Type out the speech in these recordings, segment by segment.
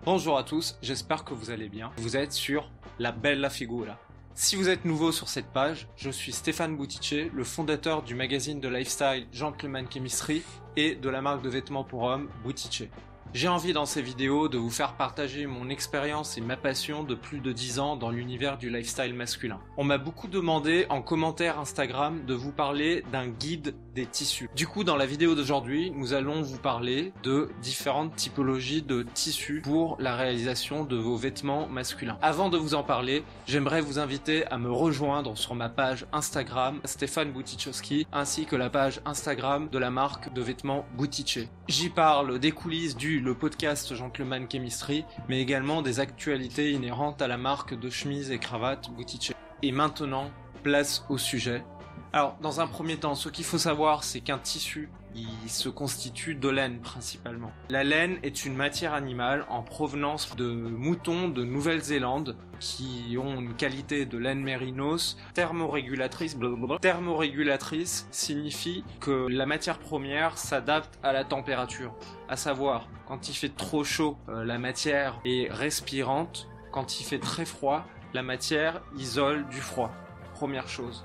Bonjour à tous, j'espère que vous allez bien. Vous êtes sur La Bella Figura. Si vous êtes nouveau sur cette page, je suis Stéphane Boutice, le fondateur du magazine de lifestyle Gentleman Chemistry et de la marque de vêtements pour hommes Boutice. J'ai envie dans ces vidéos de vous faire partager mon expérience et ma passion de plus de 10 ans dans l'univers du lifestyle masculin. On m'a beaucoup demandé en commentaire Instagram de vous parler d'un guide des tissus. Du coup, dans la vidéo d'aujourd'hui, nous allons vous parler de différentes typologies de tissus pour la réalisation de vos vêtements masculins. Avant de vous en parler, j'aimerais vous inviter à me rejoindre sur ma page Instagram Stéphane Boutichowski ainsi que la page Instagram de la marque de vêtements Boutice. J'y parle des coulisses le podcast Gentleman Chemistry, mais également des actualités inhérentes à la marque de chemises et cravates Boutice. Et maintenant, place au sujet. Alors, dans un premier temps, ce qu'il faut savoir, c'est qu'un tissu, il se constitue de laine principalement. La laine est une matière animale en provenance de moutons de Nouvelle-Zélande qui ont une qualité de laine mérinos thermorégulatrice. Thermorégulatrice signifie que la matière première s'adapte à la température. À savoir, quand il fait trop chaud, la matière est respirante. Quand il fait très froid, la matière isole du froid. Première chose.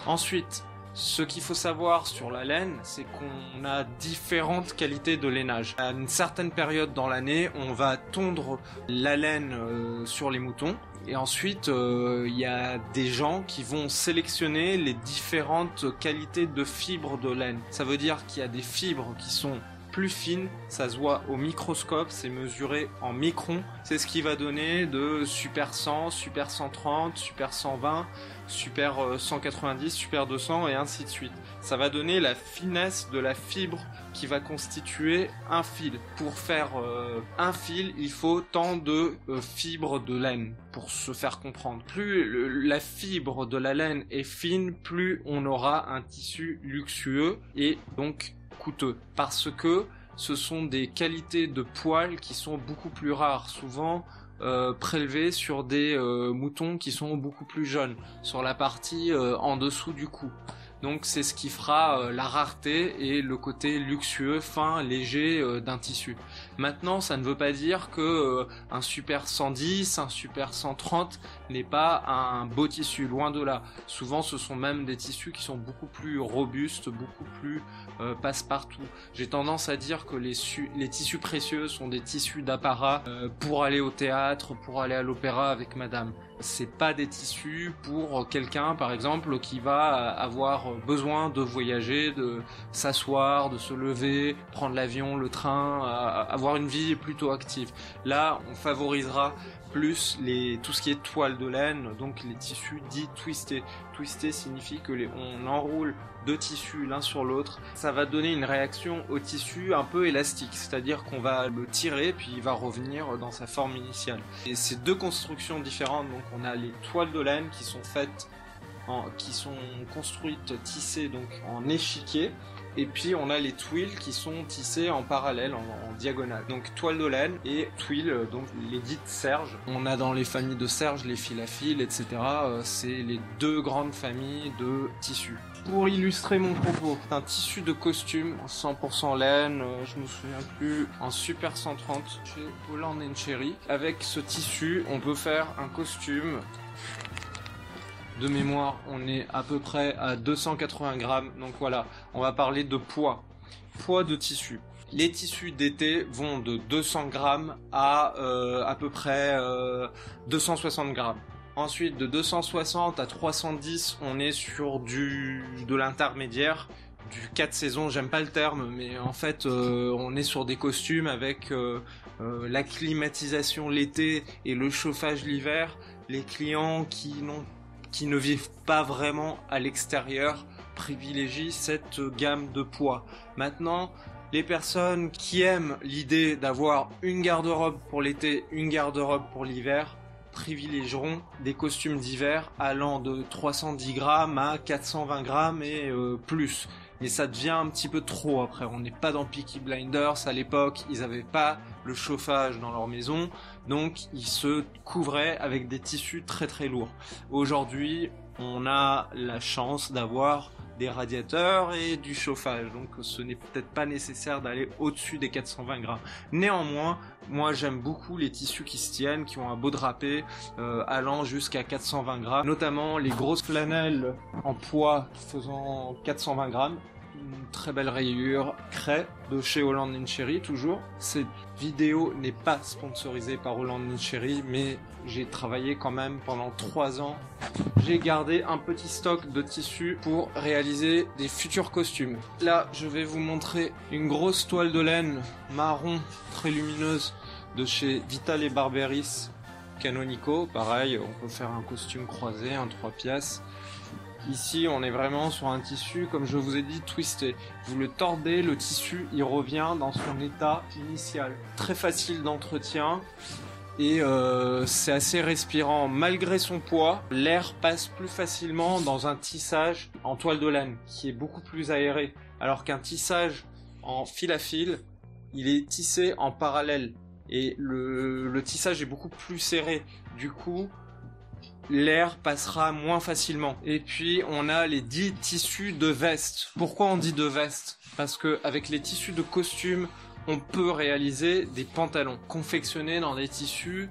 Ensuite, ce qu'il faut savoir sur la laine, c'est qu'on a différentes qualités de lainage. À une certaine période dans l'année, on va tondre la laine sur les moutons. Et ensuite, il y a des gens qui vont sélectionner les différentes qualités de fibres de laine. Ça veut dire qu'il y a des fibres qui sont plus fines, ça se voit au microscope, c'est mesuré en microns. C'est ce qui va donner de super 100, super 130, super 120, super 190, super 200 et ainsi de suite. Ça va donner la finesse de la fibre qui va constituer un fil. Pour faire un fil, il faut tant de fibres de laine pour se faire comprendre. Plus la fibre de la laine est fine, plus on aura un tissu luxueux et donc coûteux, parce que ce sont des qualités de poils qui sont beaucoup plus rares, souvent prélevées sur des moutons qui sont beaucoup plus jeunes, sur la partie en dessous du cou. Donc c'est ce qui fera la rareté et le côté luxueux, fin, léger d'un tissu. Maintenant, ça ne veut pas dire que un super 110, un super 130 n'est pas un beau tissu, loin de là. Souvent, ce sont même des tissus qui sont beaucoup plus robustes, beaucoup plus passe-partout. J'ai tendance à dire que les tissus précieux sont des tissus d'apparat pour aller au théâtre, pour aller à l'opéra avec madame. C'est pas des tissus pour quelqu'un, par exemple, qui va avoir besoin de voyager, de s'asseoir, de se lever, prendre l'avion, le train, avoir une vie plutôt active. Là, on favorisera plus tout ce qui est toile de laine, donc les tissus dits twistés. Twisté signifie que on enroule deux tissus l'un sur l'autre. Ça va donner une réaction au tissu un peu élastique, c'est-à-dire qu'on va le tirer puis il va revenir dans sa forme initiale. Et c'est deux constructions différentes, donc on a les toiles de laine qui sont faites qui sont construites, tissées donc en échiquier, et puis on a les tuiles qui sont tissées en parallèle, en diagonale. Donc toile de laine et tuiles, donc les dites serges. On a dans les familles de serges les fils à fil, etc. C'est les deux grandes familles de tissus. Pour illustrer mon propos, c'est un tissu de costume 100% laine, je me souviens plus, en super 130 chez Holland & Cherry. Avec ce tissu, on peut faire un costume. De mémoire, on est à peu près à 280 grammes. Donc voilà, on va parler de poids. Poids de tissu. Les tissus d'été vont de 200 grammes à peu près 260 grammes. Ensuite, de 260 à 310, on est sur de l'intermédiaire. Du 4 saisons, j'aime pas le terme, mais en fait, on est sur des costumes avec la climatisation l'été et le chauffage l'hiver. Les clients qui ne vivent pas vraiment à l'extérieur privilégient cette gamme de poids. Maintenant, les personnes qui aiment l'idée d'avoir une garde-robe pour l'été, une garde-robe pour l'hiver, privilégieront des costumes d'hiver allant de 310 grammes à 420 grammes et plus. Mais ça devient un petit peu trop après. On n'est pas dans Peaky Blinders. À l'époque, ils n'avaient pas le chauffage dans leur maison, donc ils se couvraient avec des tissus très très lourds. Aujourd'hui, on a la chance d'avoir des radiateurs et du chauffage. Donc ce n'est peut-être pas nécessaire d'aller au-dessus des 420 grammes. Néanmoins, moi j'aime beaucoup les tissus qui se tiennent, qui ont un beau drapé, allant jusqu'à 420 grammes. Notamment les grosses flanelles en poids faisant 420 grammes. Une très belle rayure craie de chez Holland & Cherry toujours. Cette vidéo n'est pas sponsorisée par Holland & Cherry, mais j'ai travaillé quand même pendant 3 ans. J'ai gardé un petit stock de tissus pour réaliser des futurs costumes. Là, je vais vous montrer une grosse toile de laine marron très lumineuse de chez Vital & Barberis Canonico. Pareil, on peut faire un costume croisé, un 3 pièces. Ici, on est vraiment sur un tissu, comme je vous ai dit, twisté. Vous le tordez, le tissu, il revient dans son état initial. Très facile d'entretien et c'est assez respirant. Malgré son poids, l'air passe plus facilement dans un tissage en toile de laine, qui est beaucoup plus aéré. Alors qu'un tissage en fil à fil, il est tissé en parallèle. Et le tissage est beaucoup plus serré. Du coup, l'air passera moins facilement. Et puis on a les 10 tissus de veste. Pourquoi on dit de veste? Parce que avec les tissus de costume, on peut réaliser des pantalons confectionnés dans des tissus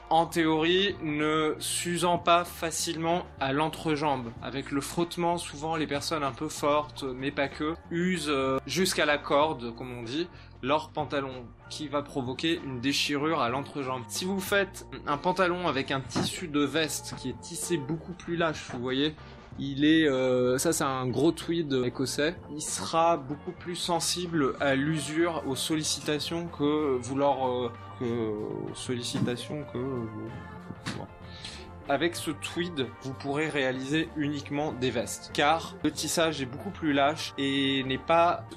en théorie ne s'usant pas facilement à l'entrejambe. Avec le frottement, souvent les personnes un peu fortes, mais pas que, usent jusqu'à la corde, comme on dit, leur pantalon, qui va provoquer une déchirure à l'entrejambe. Si vous faites un pantalon avec un tissu de veste qui est tissé beaucoup plus lâche, vous voyez, il est, ça c'est un gros tweed écossais, il sera beaucoup plus sensible à l'usure, aux sollicitations que bon. Avec ce tweed, vous pourrez réaliser uniquement des vestes, car le tissage est beaucoup plus lâche et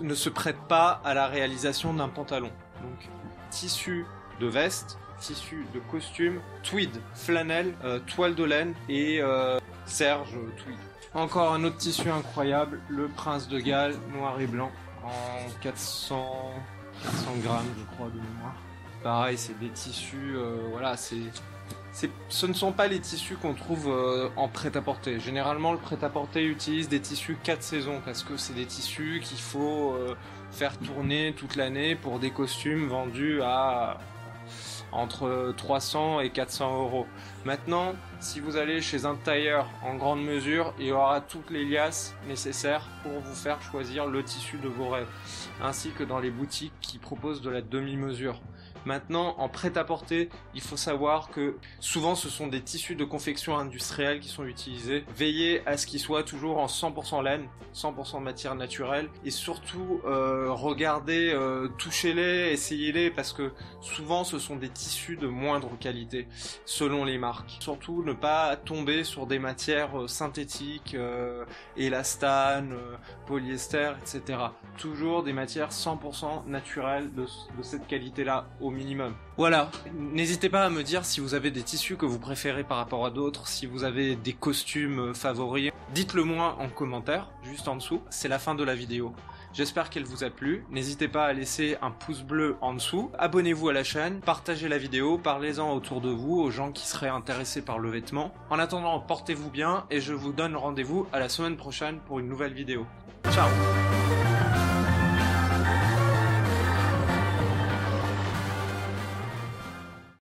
ne se prête pas à la réalisation d'un pantalon. Donc, tissu de veste, tissu de costume, tweed, flanelle, toile de laine et serge tweed. Encore un autre tissu incroyable, le Prince de Galles, noir et blanc, en 400 grammes, je crois, de mémoire. Pareil, c'est des tissus, voilà, ce ne sont pas les tissus qu'on trouve en prêt-à-porter. Généralement, le prêt-à-porter utilise des tissus 4 saisons parce que c'est des tissus qu'il faut faire tourner toute l'année pour des costumes vendus à entre 300 et 400 euros. Maintenant, si vous allez chez un tailleur en grande mesure, il y aura toutes les liasses nécessaires pour vous faire choisir le tissu de vos rêves, ainsi que dans les boutiques qui proposent de la demi-mesure. Maintenant, en prêt-à-porter, il faut savoir que souvent ce sont des tissus de confection industrielle qui sont utilisés. Veillez à ce qu'ils soient toujours en 100% laine, 100% matière naturelle, et surtout regardez, touchez-les, essayez-les, parce que souvent ce sont des tissus de moindre qualité selon les marques. Surtout ne pas tomber sur des matières synthétiques, élastane, polyester, etc. Toujours des matières 100% naturelles de cette qualité-là au minimum. Voilà, n'hésitez pas à me dire si vous avez des tissus que vous préférez par rapport à d'autres, si vous avez des costumes favoris. Dites-le moi en commentaire, juste en dessous. C'est la fin de la vidéo. J'espère qu'elle vous a plu. N'hésitez pas à laisser un pouce bleu en dessous. Abonnez-vous à la chaîne, partagez la vidéo, parlez-en autour de vous, aux gens qui seraient intéressés par le vêtement. En attendant, portez-vous bien et je vous donne rendez-vous à la semaine prochaine pour une nouvelle vidéo. Ciao!